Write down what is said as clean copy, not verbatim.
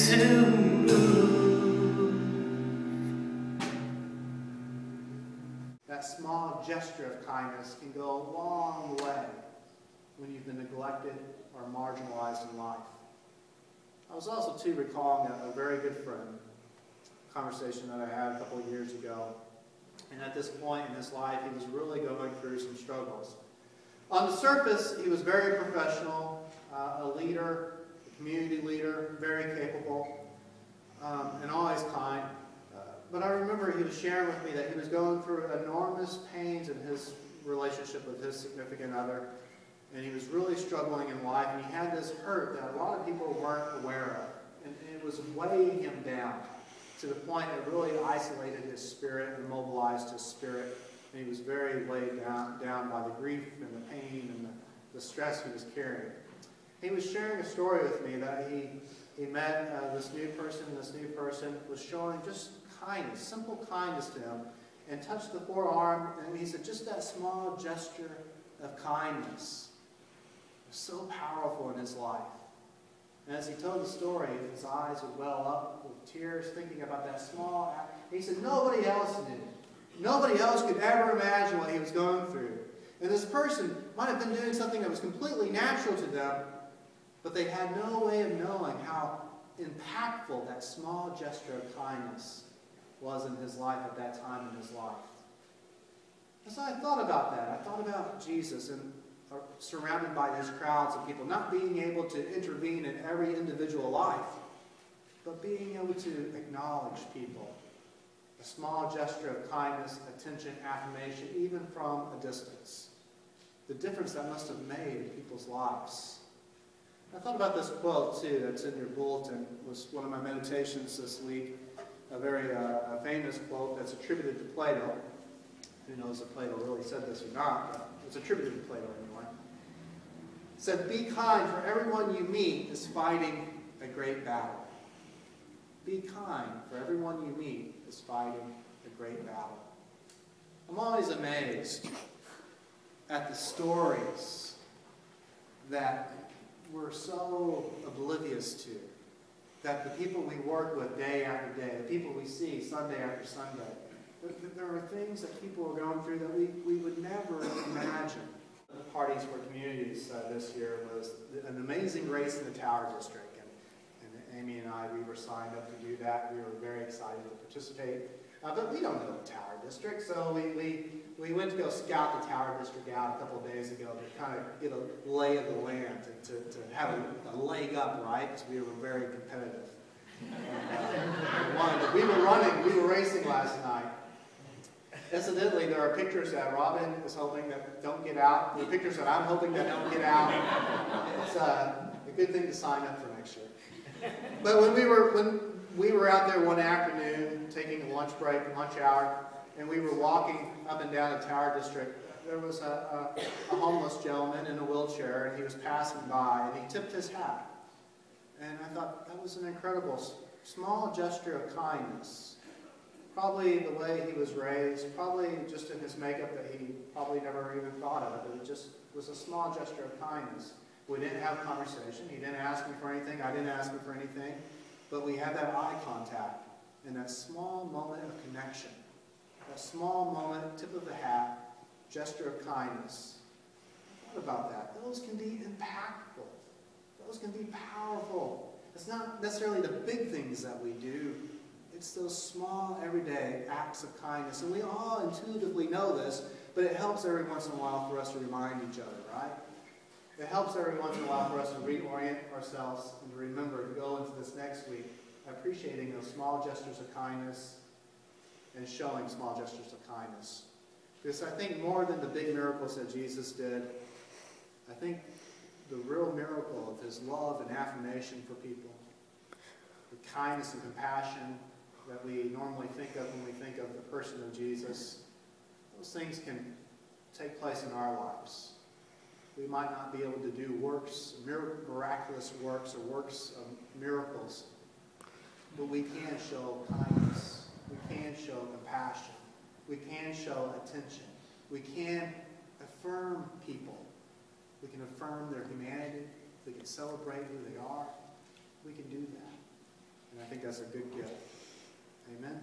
to move. That small gesture of kindness can go a long way when you've been neglected or marginalized in life. I was also, too, recalling a very good friend, a conversation that I had a couple of years ago. And at this point in his life, he was really going through some struggles. On the surface, he was very professional, a leader, a community leader, very capable, and always kind. But I remember he was sharing with me that he was going through enormous pains in his relationship with his significant other. And he was really struggling in life, and he had this hurt that a lot of people weren't aware of. And it was weighing him down to the point it really isolated his spirit and immobilized his spirit. And he was very weighed down by the grief and the pain and the stress he was carrying. He was sharing a story with me that he met this new person, and this new person was showing just kindness, simple kindness to him, and touched the forearm, and he said, just that small gesture of kindness was so powerful in his life. And as he told the story, his eyes would well up with tears, thinking about that small act. He said nobody else knew. Nobody else could ever imagine what he was going through. And this person might have been doing something that was completely natural to them, but they had no way of knowing how impactful that small gesture of kindness was in his life at that time in his life. And so I thought about that. I thought about Jesus and surrounded by these crowds of people, not being able to intervene in every individual life, but being able to acknowledge people. A small gesture of kindness, attention, affirmation, even from a distance. The difference that must have made in people's lives. I thought about this quote, too, that's in your bulletin. It was one of my meditations this week. A very famous quote that's attributed to Plato. Who knows if Plato really said this or not, but it's attributed to Plato anyway. It said, be kind, for everyone you meet is fighting a great battle. Be kind, for everyone you meet is fighting a great battle. I'm always amazed at the stories that we're so oblivious to, that the people we work with day after day, the people we see Sunday after Sunday, there are things that people are going through that we would never imagine. The Parties for Communities this year was an amazing race in the Tower District. And Amy and I, we were signed up to do that. We were very excited to participate. But we don't know the Tower District, so we went to go scout the Tower District out a couple of days ago to kind of get a lay of the land, to have a leg up, right? Because we were very competitive. And, we were racing last night. Incidentally, there are pictures that Robin is hoping that don't get out. There are pictures that I'm hoping that don't get out. It's a good thing to sign up for next year. But when we were out there one afternoon, taking a lunch break, lunch hour, and we were walking up and down the Tower District, there was a homeless gentleman in a wheelchair, and he was passing by, and he tipped his hat. And I thought, that was an incredible small gesture of kindness. Probably the way he was raised, probably just in his makeup that he probably never even thought of, but it just was a small gesture of kindness. We didn't have a conversation. He didn't ask me for anything. I didn't ask him for anything. But we had that eye contact and that small moment of connection. That small moment, tip of the hat, gesture of kindness. What about that? Those can be impactful. Those can be powerful. It's not necessarily the big things that we do. It's those small, everyday acts of kindness. And we all intuitively know this, but it helps every once in a while for us to remind each other, right? It helps every once in a while for us to reorient ourselves and to remember to go into this next week appreciating those small gestures of kindness and showing small gestures of kindness. Because I think more than the big miracles that Jesus did, I think the real miracle of his love and affirmation for people, the kindness and compassion that we normally think of when we think of the person of Jesus, those things can take place in our lives. We might not be able to do works, miraculous works or works of miracles, but we can show kindness. We can show compassion. We can show attention. We can affirm people. We can affirm their humanity. We can celebrate who they are. We can do that. And I think that's a good gift. Amen.